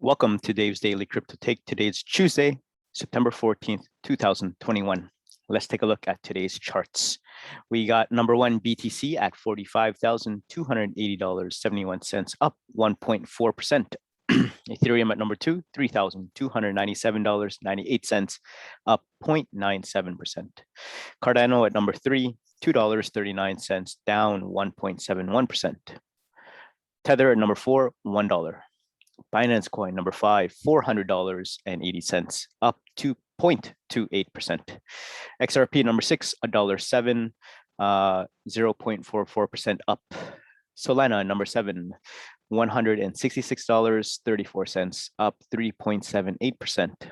Welcome to Dave's Daily Crypto Take. Today's Tuesday, September 14th, 2021. Let's take a look at today's charts. We got number one BTC at $45,280.71, up 1.4%. Ethereum at number two, $3,297.98, up 0.97%. Cardano at number three, $2.39, down 1.71%. Tether at number four, $1. Binance Coin number five, $400.80, up 2.28%. XRP number six, $1.07, 0.44% up. Solana number seven, $166.34, up 3.78%.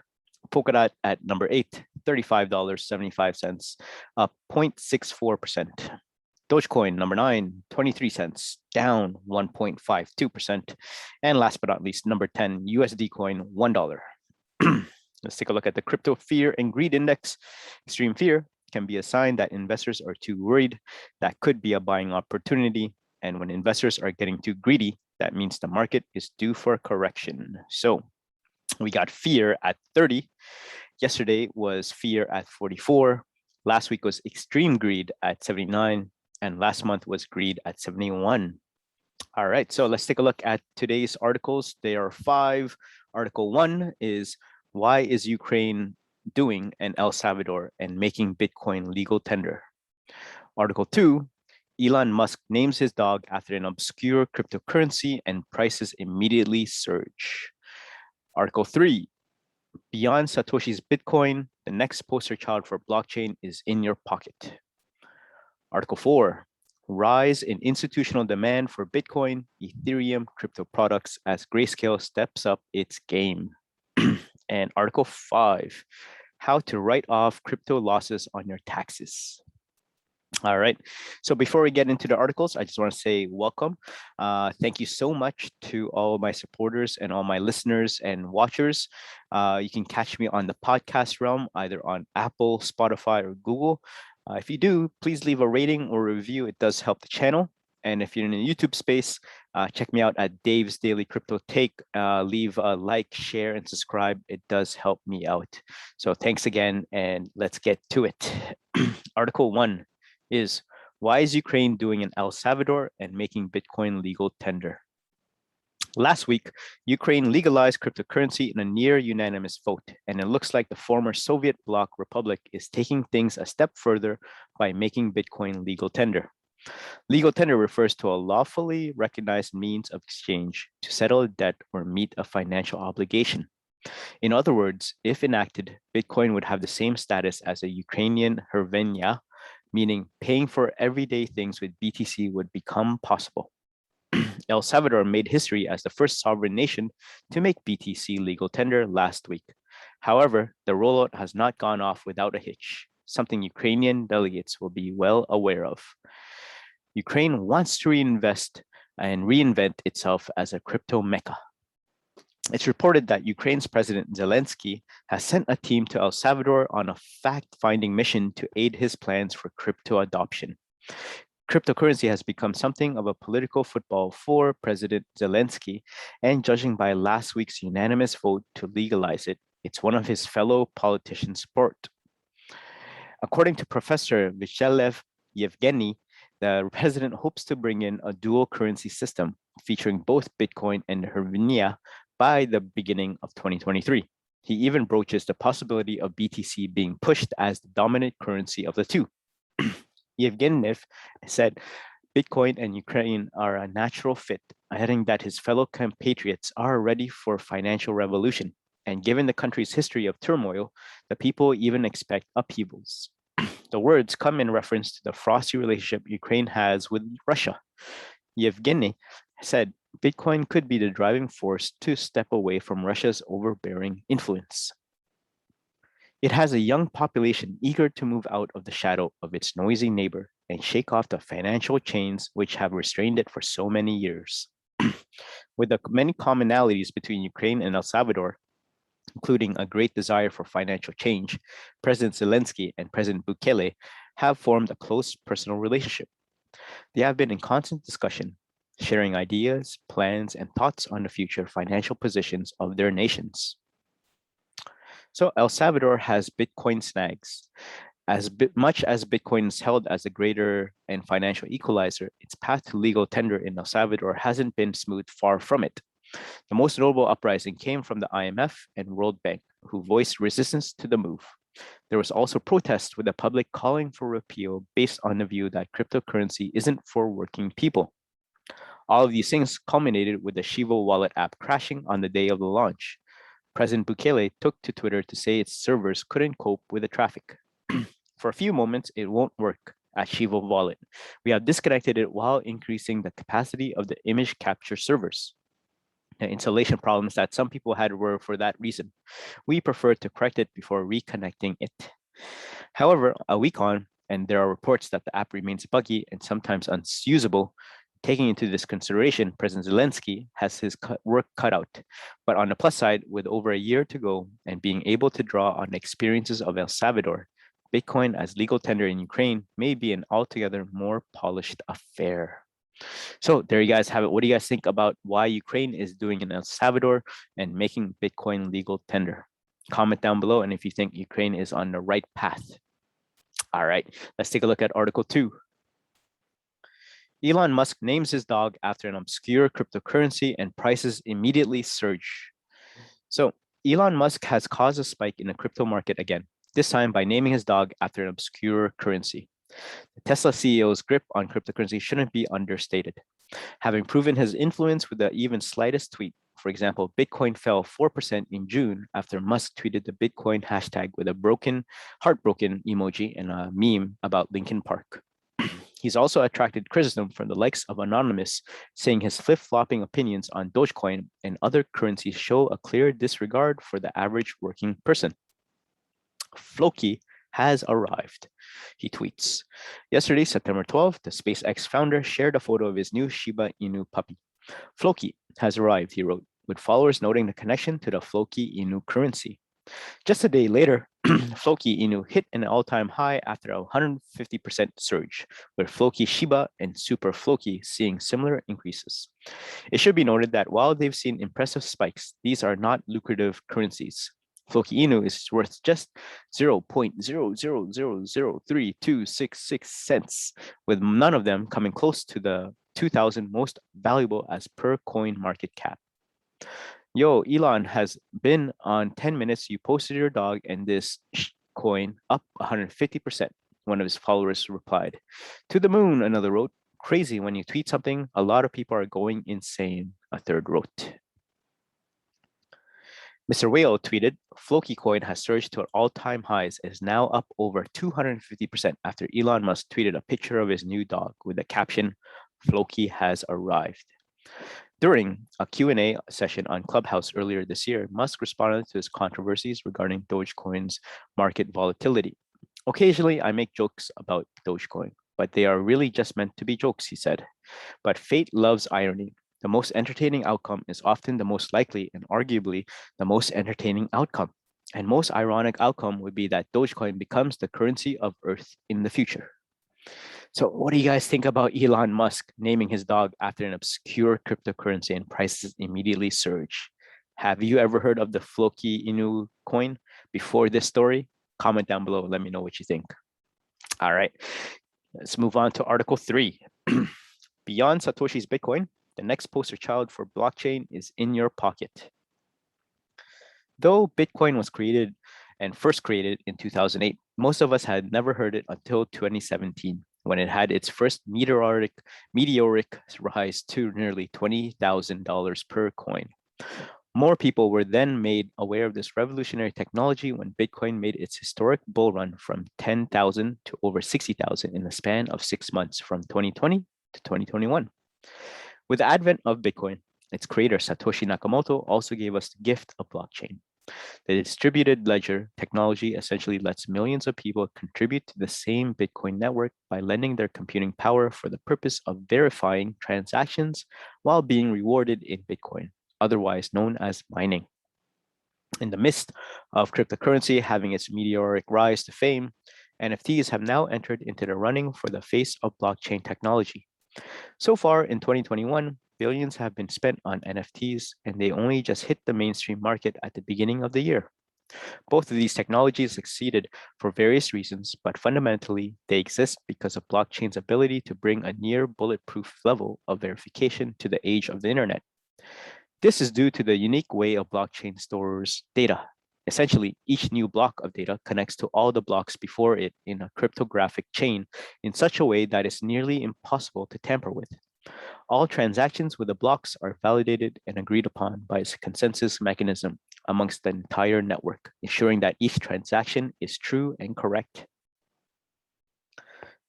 Polkadot at number eight, $35.75, up 0.64%. Dogecoin number 9, 23 cents, down 1.52%. And last but not least, number 10, USD coin, $1. Let's take a look at the crypto fear and greed index. Extreme fear can be a sign that investors are too worried. That could be a buying opportunity. And when investors are getting too greedy, that means the market is due for a correction. So we got fear at 30. Yesterday was fear at 44. Last week was extreme greed at 79. And last month was greed at 71. All right, so let's take a look at today's articles. There are 5. Article 1 is, why is Ukraine doing an El Salvador and making Bitcoin legal tender? Article 2, Elon Musk names his dog after an obscure cryptocurrency and prices immediately surge. Article 3, beyond Satoshis Bitcoin, the next poster child for blockchain is in your pocket. Article 4, rise in institutional demand for Bitcoin, Ethereum, crypto products as Grayscale steps up its game. And Article 5, how to write off crypto losses on your taxes. All right, so before we get into the articles, I just want to say welcome. Thank you so much to all my supporters and all my listeners and watchers. You can catch me on the podcast realm, either on Apple, Spotify, or Google. If you do, please leave a rating or review. It does help the channel. And if you're in the YouTube space, check me out at Dave's Daily Crypto Take. Leave a like, share, and subscribe. It does help me out. So thanks again, and let's get to it. Article 1 is, why is Ukraine doing an El Salvador and making Bitcoin legal tender? Last week, Ukraine legalized cryptocurrency in a near unanimous vote, and it looks like the former Soviet bloc republic is taking things a step further by making Bitcoin legal tender. Legal tender refers to a lawfully recognized means of exchange to settle a debt or meet a financial obligation. In other words, if enacted, Bitcoin would have the same status as a Ukrainian hryvnia, meaning paying for everyday things with BTC would become possible. El Salvador made history as the first sovereign nation to make BTC legal tender last week. However, the rollout has not gone off without a hitch, something Ukrainian delegates will be well aware of. Ukraine wants to reinvest and reinvent itself as a crypto mecca. It's reported that Ukraine's President Zelensky has sent a team to El Salvador on a fact-finding mission to aid his plans for crypto adoption. Cryptocurrency has become something of a political football for President Zelensky, and judging by last week's unanimous vote to legalize it, it's one of his fellow politicians' sport. According to Professor Vyshelev Yevgeny, the president hopes to bring in a dual currency system featuring both Bitcoin and hryvnia by the beginning of 2023. He even broaches the possibility of BTC being pushed as the dominant currency of the two. Yevgeny said Bitcoin and Ukraine are a natural fit, adding that his fellow compatriots are ready for financial revolution. And given the country's history of turmoil, the people even expect upheavals. The words come in reference to the frosty relationship Ukraine has with Russia. Yevgeny said Bitcoin could be the driving force to step away from Russia's overbearing influence. It has a young population eager to move out of the shadow of its noisy neighbor and shake off the financial chains which have restrained it for so many years. With the many commonalities between Ukraine and El Salvador, including a great desire for financial change, President Zelensky and President Bukele have formed a close personal relationship. They have been in constant discussion, sharing ideas, plans, and thoughts on the future financial positions of their nations. So El Salvador has Bitcoin snags. Much as Bitcoin is held as a greater and financial equalizer, its path to legal tender in El Salvador hasn't been smooth, far from it. The most notable uprising came from the IMF and World Bank, who voiced resistance to the move. There was also protest with the public calling for repeal based on the view that cryptocurrency isn't for working people. All of these things culminated with the Shiva wallet app crashing on the day of the launch. President Bukele took to Twitter to say its servers couldn't cope with the traffic. For a few moments, it won't work at Shiva Wallet. We have disconnected it while increasing the capacity of the image capture servers. The installation problems that some people had were for that reason. We prefer to correct it before reconnecting it. However, a week on, and there are reports that the app remains buggy and sometimes unusable, taking into this consideration, President Zelensky has his work cut out. But on the plus side, with over a year to go and being able to draw on the experiences of El Salvador, Bitcoin as legal tender in Ukraine may be an altogether more polished affair. So there you guys have it. What do you guys think about why Ukraine is doing in El Salvador and making Bitcoin legal tender? Comment down below, and if you think Ukraine is on the right path. All right, let's take a look at Article 2. Elon Musk names his dog after an obscure cryptocurrency and prices immediately surge. So Elon Musk has caused a spike in the crypto market again, this time by naming his dog after an obscure currency. The Tesla CEO's grip on cryptocurrency shouldn't be understated. Having proven his influence with the even slightest tweet, for example, Bitcoin fell 4% in June after Musk tweeted the Bitcoin hashtag with a heartbroken emoji and a meme about Linkin Park. He's also attracted criticism from the likes of Anonymous, saying his flip-flopping opinions on Dogecoin and other currencies show a clear disregard for the average working person. Floki has arrived, he tweets. Yesterday, September 12th, the SpaceX founder shared a photo of his new Shiba Inu puppy. Floki has arrived, he wrote, with followers noting the connection to the Floki Inu currency. Just a day later, Floki Inu hit an all-time high after a 150% surge, with Floki Shiba and Super Floki seeing similar increases. It should be noted that while they've seen impressive spikes, these are not lucrative currencies. Floki Inu is worth just 0.000032666 cents, with none of them coming close to the 2,000 most valuable as per coin market cap. Yo, Elon has been on 10 minutes. You posted your dog and this coin up 150%, one of his followers replied. To the moon, another wrote. Crazy, when you tweet something, a lot of people are going insane, a third wrote. Mr. Whale tweeted, Floki coin has surged to all-time highs and is now up over 250% after Elon Musk tweeted a picture of his new dog with the caption, Floki has arrived. During a Q&A session on Clubhouse earlier this year, Musk responded to his controversies regarding Dogecoin's market volatility. Occasionally, I make jokes about Dogecoin, but they are really just meant to be jokes, he said. But fate loves irony. The most entertaining outcome is often the most likely and arguably the most entertaining outcome. And most ironic outcome would be that Dogecoin becomes the currency of Earth in the future. So what do you guys think about Elon Musk naming his dog after an obscure cryptocurrency and prices immediately surge? Have you ever heard of the Floki Inu coin before this story? Comment down below. Let me know what you think. All right, let's move on to Article 3. Beyond Satoshi's Bitcoin, the next poster child for blockchain is in your pocket. Though Bitcoin was created and first created in 2008, most of us had never heard it until 2017, when it had its first meteoric rise to nearly $20,000 per coin. More people were then made aware of this revolutionary technology when Bitcoin made its historic bull run from 10,000 to over 60,000 in the span of 6 months from 2020 to 2021. With the advent of Bitcoin, its creator Satoshi Nakamoto also gave us the gift of blockchain. The distributed ledger technology essentially lets millions of people contribute to the same Bitcoin network by lending their computing power for the purpose of verifying transactions while being rewarded in Bitcoin, otherwise known as mining. In the midst of cryptocurrency having its meteoric rise to fame, NFTs have now entered into the running for the face of blockchain technology. So far in 2021, billions have been spent on NFTs, and they only just hit the mainstream market at the beginning of the year. Both of these technologies succeeded for various reasons, but fundamentally, they exist because of blockchain's ability to bring a near bulletproof level of verification to the age of the internet. This is due to the unique way a blockchain stores data. Essentially, each new block of data connects to all the blocks before it in a cryptographic chain in such a way that it's nearly impossible to tamper with. All transactions with the blocks are validated and agreed upon by a consensus mechanism amongst the entire network, ensuring that each transaction is true and correct.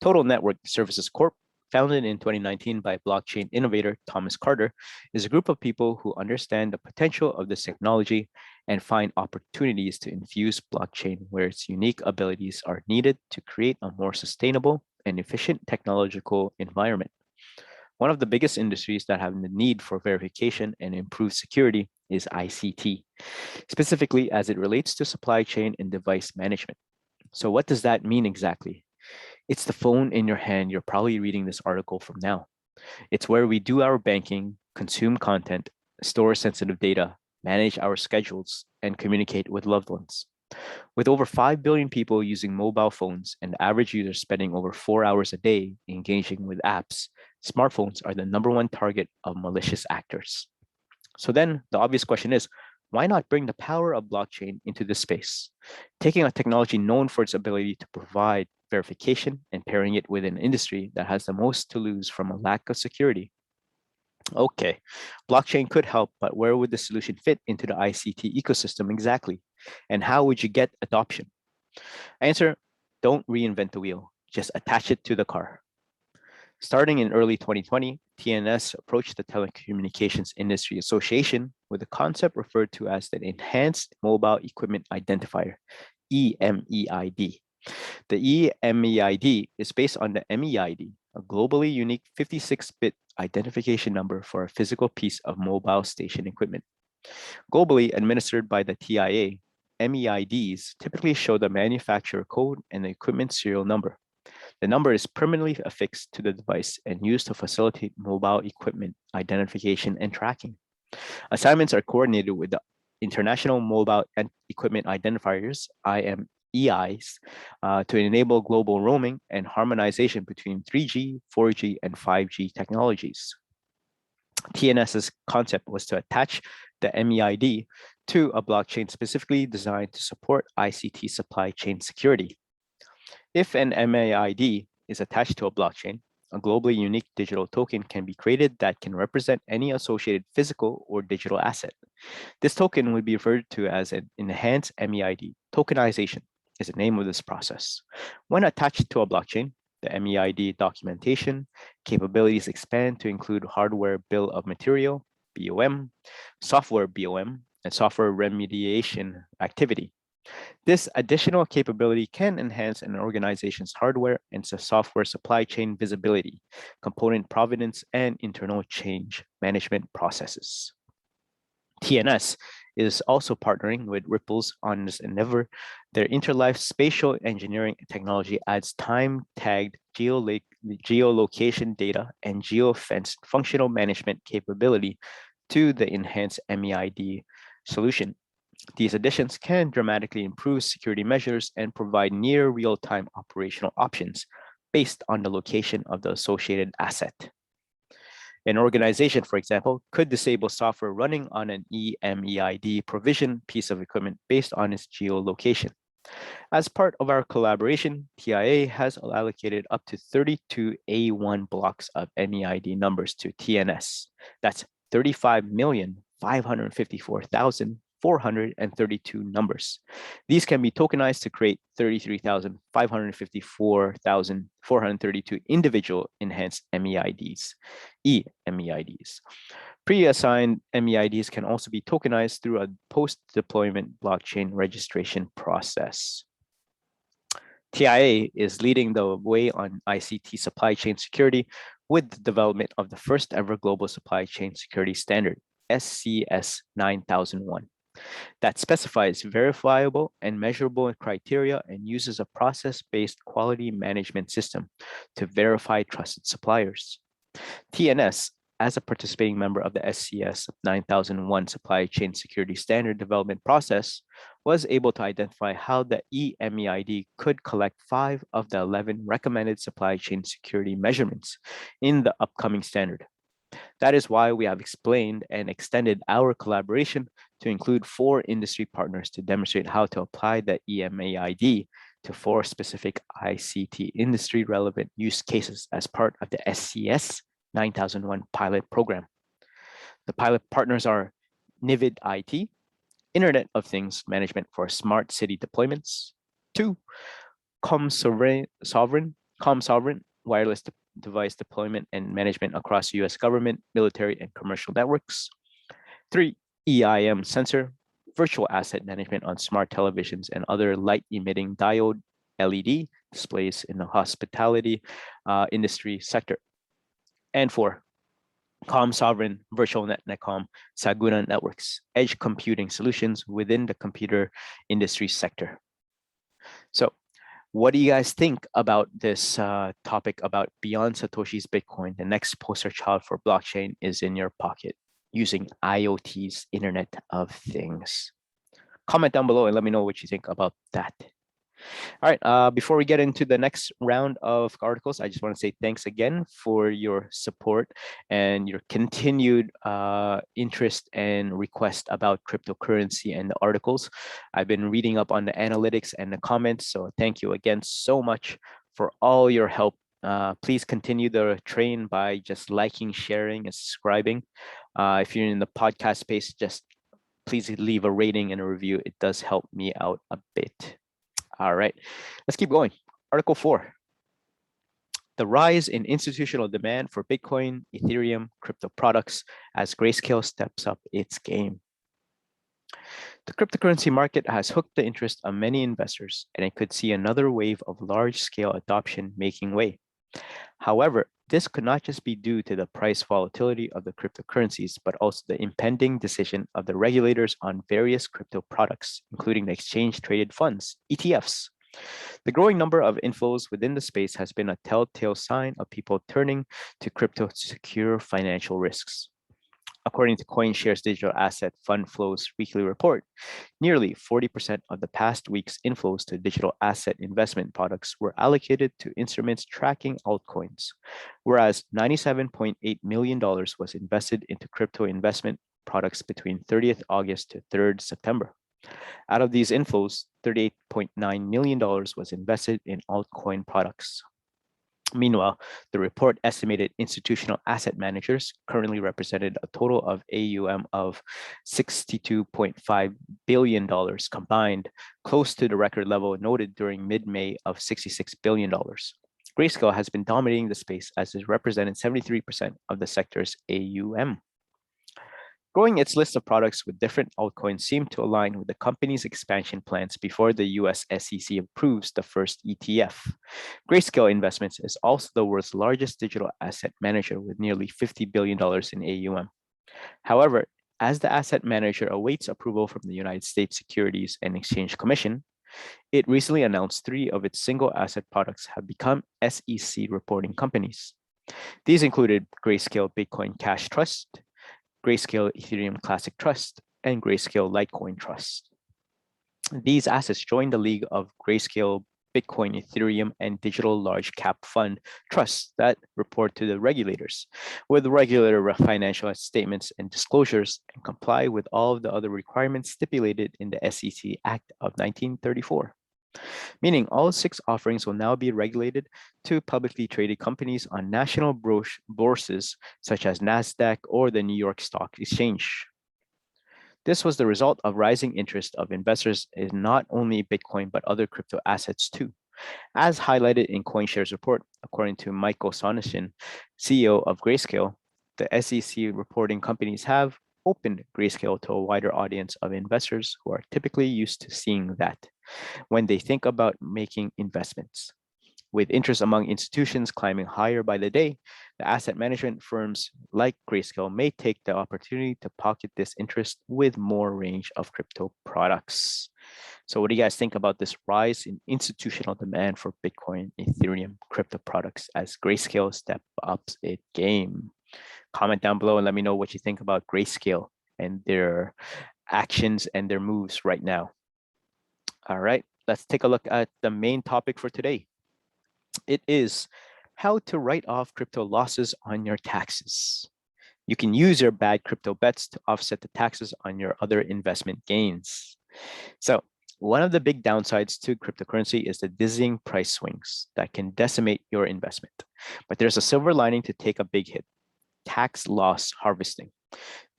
Total Network Services Corp, founded in 2019 by blockchain innovator Thomas Carter, is a group of people who understand the potential of this technology and find opportunities to infuse blockchain where its unique abilities are needed to create a more sustainable and efficient technological environment. One of the biggest industries that have the need for verification and improved security is ICT, specifically as it relates to supply chain and device management. So what does that mean exactly? It's the phone in your hand you're probably reading this article from now. It's where we do our banking, consume content, store sensitive data, manage our schedules, and communicate with loved ones. With over 5 billion people using mobile phones and the average user spending over 4 hours a day engaging with apps, smartphones are the #1 target of malicious actors. So then the obvious question is, why not bring the power of blockchain into this space? Taking a technology known for its ability to provide verification and pairing it with an industry that has the most to lose from a lack of security. Okay, blockchain could help, but where would the solution fit into the ICT ecosystem exactly? And how would you get adoption? Answer, don't reinvent the wheel, just attach it to the car. Starting in early 2020, TNS approached the Telecommunications Industry Association with a concept referred to as the Enhanced Mobile Equipment Identifier, EMEID. The EMEID is based on the MEID, a globally unique 56-bit identification number for a physical piece of mobile station equipment. Globally administered by the TIA, MEIDs typically show the manufacturer code and the equipment serial number. The number is permanently affixed to the device and used to facilitate mobile equipment identification and tracking. Assignments are coordinated with the International Mobile Equipment Identifiers, IMEIs, to enable global roaming and harmonization between 3G, 4G, and 5G technologies. TNS's concept was to attach the MEID to a blockchain specifically designed to support ICT supply chain security. If an MEID is attached to a blockchain, a globally unique digital token can be created that can represent any associated physical or digital asset. This token would be referred to as an enhanced MEID. Tokenization is the name of this process. When attached to a blockchain, the MEID documentation capabilities expand to include hardware bill of material, BOM, software BOM, and software remediation activity. This additional capability can enhance an organization's hardware and software supply chain visibility, component provenance, and internal change management processes. TNS is also partnering with Ripples on this endeavor. Their interlife spatial engineering technology adds time-tagged geolocation data and geofence functional management capability to the enhanced MEID solution. These additions can dramatically improve security measures and provide near real-time operational options based on the location of the associated asset. An organization, for example, could disable software running on an EMEID provision piece of equipment based on its geolocation. As part of our collaboration, TIA has allocated up to 32 A1 blocks of MEID numbers to TNS. That's 35,554,432 numbers. These can be tokenized to create 33,554,432 individual enhanced MEIDs, EMEIDs. Pre-assigned MEIDs can also be tokenized through a post-deployment blockchain registration process. TIA is leading the way on ICT supply chain security with the development of the first ever global supply chain security standard, SCS 9001, that specifies verifiable and measurable criteria and uses a process-based quality management system to verify trusted suppliers. TNS, as a participating member of the SCS 9001 supply chain security standard development process, was able to identify how the EMEID could collect 5 of the 11 recommended supply chain security measurements in the upcoming standard. That is why we have explained and extended our collaboration to include 4 industry partners to demonstrate how to apply the EMEID to 4 specific ICT industry relevant use cases as part of the SCS 9001 pilot program. The pilot partners are NIVID IT, Internet of Things Management for Smart City Deployments. 2, ComSovereign, Wireless Device Deployment and Management across US government, military, and commercial networks. 3, EIM Sensor, Virtual Asset Management on smart televisions and other light-emitting diode LED displays in the hospitality industry sector. And 4, ComSovereign Virtual Netcom Saguna Networks, edge computing solutions within the computer industry sector. So what do you guys think about this topic about beyond Satoshi's Bitcoin? The next poster child for blockchain is in your pocket using IoT's Internet of Things. Comment down below and let me know what you think about that. All right, before we get into the next round of articles, I just want to say thanks again for your support and your continued interest and request about cryptocurrency and the articles. I've been reading up on the analytics and the comments, so thank you again so much for all your help. Please continue the train by just liking, sharing, and subscribing. If you're in the podcast space, just please leave a rating and a review. It does help me out a bit. All right, let's keep going. Article 4, the rise in institutional demand for Bitcoin, Ethereum, crypto products as Grayscale steps up its game. The cryptocurrency market has hooked the interest of many investors, and it could see another wave of large-scale adoption making way. However, this could not just be due to the price volatility of the cryptocurrencies, but also the impending decision of the regulators on various crypto products, including the exchange-traded funds, ETFs. The growing number of inflows within the space has been a telltale sign of people turning to crypto to secure financial risks. According to CoinShares Digital Asset Fund Flows Weekly Report, nearly 40% of the past week's inflows to digital asset investment products were allocated to instruments tracking altcoins, whereas $97.8 million was invested into crypto investment products between 30th August to 3rd September. Out of these inflows, $38.9 million was invested in altcoin products. Meanwhile, the report estimated institutional asset managers currently represented a total of AUM of $62.5 billion combined, close to the record level noted during mid-May of $66 billion. Grayscale has been dominating the space as it represented 73% of the sector's AUM. Growing its list of products with different altcoins seemed to align with the company's expansion plans before the US SEC approves the first ETF. Grayscale Investments is also the world's largest digital asset manager with nearly $50 billion in AUM. However, as the asset manager awaits approval from the United States Securities and Exchange Commission, it recently announced 3 of its single asset products have become SEC reporting companies. These included Grayscale Bitcoin Cash Trust, Grayscale Ethereum Classic Trust, and Grayscale Litecoin Trust. These assets join the league of Grayscale Bitcoin, Ethereum, and digital large cap fund trusts that report to the regulators with regular financial statements and disclosures and comply with all of the other requirements stipulated in the SEC Act of 1934. Meaning all 6 offerings will now be regulated to publicly traded companies on national bourses such as NASDAQ or the New York Stock Exchange. This was the result of rising interest of investors in not only Bitcoin, but other crypto assets too. As highlighted in CoinShares report, according to Michael Sonishin, CEO of Grayscale, the SEC reporting companies have opened Grayscale to a wider audience of investors who are typically used to seeing that when they think about making investments. With interest among institutions climbing higher by the day, the asset management firms like Grayscale may take the opportunity to pocket this interest with more range of crypto products. So what do you guys think about this rise in institutional demand for Bitcoin, Ethereum, crypto products as Grayscale step ups its game? Comment down below and let me know what you think about Grayscale and their actions and their moves right now. All right, let's take a look at the main topic for today. It is how to write off crypto losses on your taxes. You can use your bad crypto bets to offset the taxes on your other investment gains. So one of the big downsides to cryptocurrency is the dizzying price swings that can decimate your investment. But there's a silver lining to take a big hit: tax loss harvesting.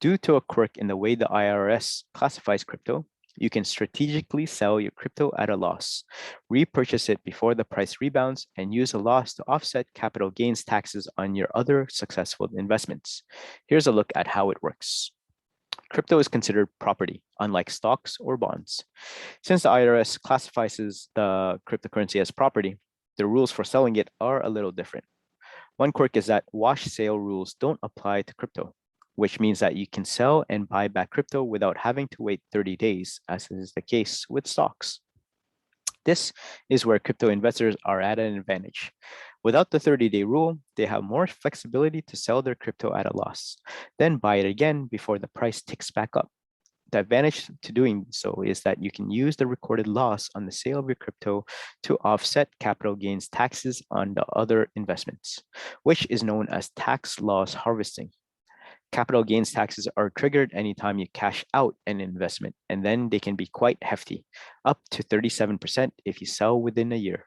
Due to a quirk in the way the IRS classifies crypto, you can strategically sell your crypto at a loss, repurchase it before the price rebounds, and use a loss to offset capital gains taxes on your other successful investments. Here's a look at how it works. Crypto is considered property, unlike stocks or bonds. Since the IRS classifies the cryptocurrency as property, the rules for selling it are a little different. One quirk is that wash sale rules don't apply to crypto, which means that you can sell and buy back crypto without having to wait 30 days, as is the case with stocks. This is where crypto investors are at an advantage. Without the 30-day rule, they have more flexibility to sell their crypto at a loss, then buy it again before the price ticks back up. The advantage to doing so is that you can use the recorded loss on the sale of your crypto to offset capital gains taxes on the other investments, which is known as tax loss harvesting. Capital gains taxes are triggered anytime you cash out an investment, and then they can be quite hefty, up to 37% if you sell within a year.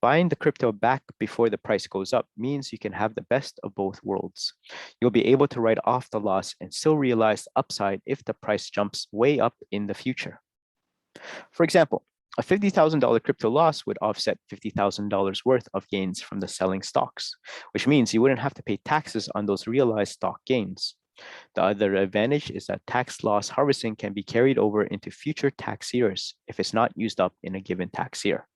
Buying the crypto back before the price goes up means you can have the best of both worlds. You'll be able to write off the loss and still realize the upside if the price jumps way up in the future. For example, a $50,000 crypto loss would offset $50,000 worth of gains from the selling stocks, which means you wouldn't have to pay taxes on those realized stock gains. The other advantage is that tax loss harvesting can be carried over into future tax years if it's not used up in a given tax year.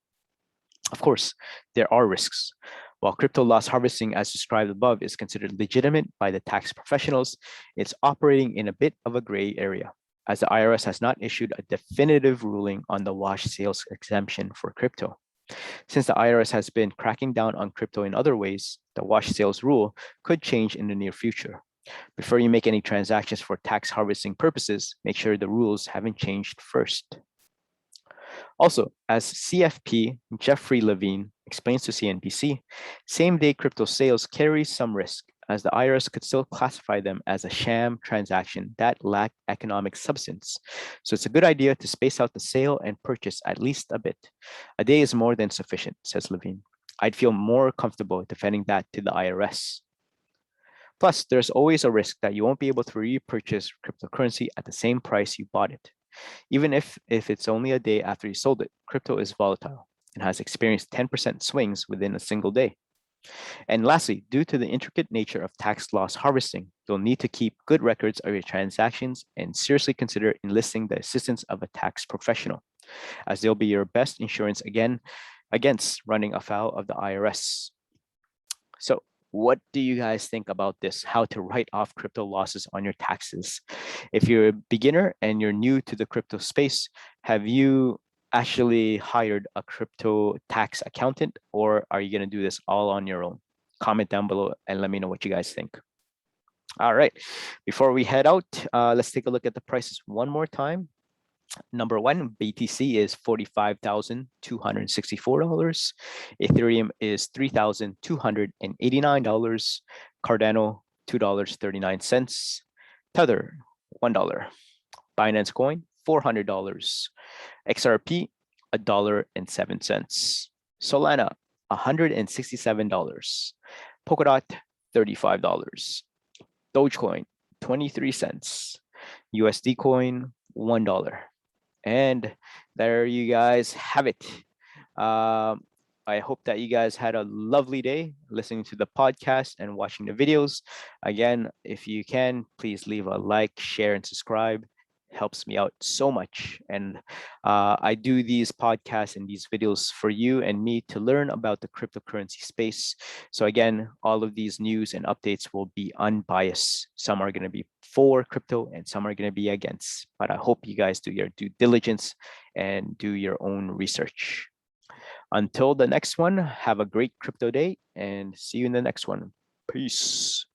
Of course, there are risks. While crypto loss harvesting, as described above, is considered legitimate by the tax professionals, it's operating in a bit of a gray area, as the IRS has not issued a definitive ruling on the wash sales exemption for crypto. Since the IRS has been cracking down on crypto in other ways, the wash sales rule could change in the near future. Before you make any transactions for tax harvesting purposes, make sure the rules haven't changed first. Also, as CFP Jeffrey Levine explains to CNBC, same-day crypto sales carry some risk, as the IRS could still classify them as a sham transaction that lack economic substance. So it's a good idea to space out the sale and purchase at least a bit. A day is more than sufficient, says Levine. I'd feel more comfortable defending that to the IRS. Plus, there's always a risk that you won't be able to repurchase cryptocurrency at the same price you bought it. Even if it's only a day after you sold it, crypto is volatile and has experienced 10% swings within a single day. And lastly, due to the intricate nature of tax loss harvesting, you'll need to keep good records of your transactions and seriously consider enlisting the assistance of a tax professional, as they'll be your best insurance against running afoul of the IRS. So, what do you guys think about this? How to write off crypto losses on your taxes? If you're a beginner and you're new to the crypto space, have you actually hired a crypto tax accountant, or are you going to do this all on your own? Comment down below and let me know what you guys think. All right, before we head out, let's take a look at the prices one more time. Number one, BTC is $45,264. Ethereum is $3,289. Cardano, $2.39. Tether, $1. Binance Coin, $400. XRP, $1.07. Solana, $167. Polkadot, $35. Dogecoin, 23 cents. USD coin, $1. And there you guys have it. I hope that you guys had a lovely day listening to the podcast and watching the videos. Again, if you can, please leave a like, share, and subscribe. helps me out so much. And I do these podcasts and these videos for you and me to learn about the cryptocurrency space. So again, all of these news and updates will be unbiased. Some are going to be for crypto and some are going to be against. But I hope you guys do your due diligence and do your own research. Until the next one, have a great crypto day and see you in the next one. Peace.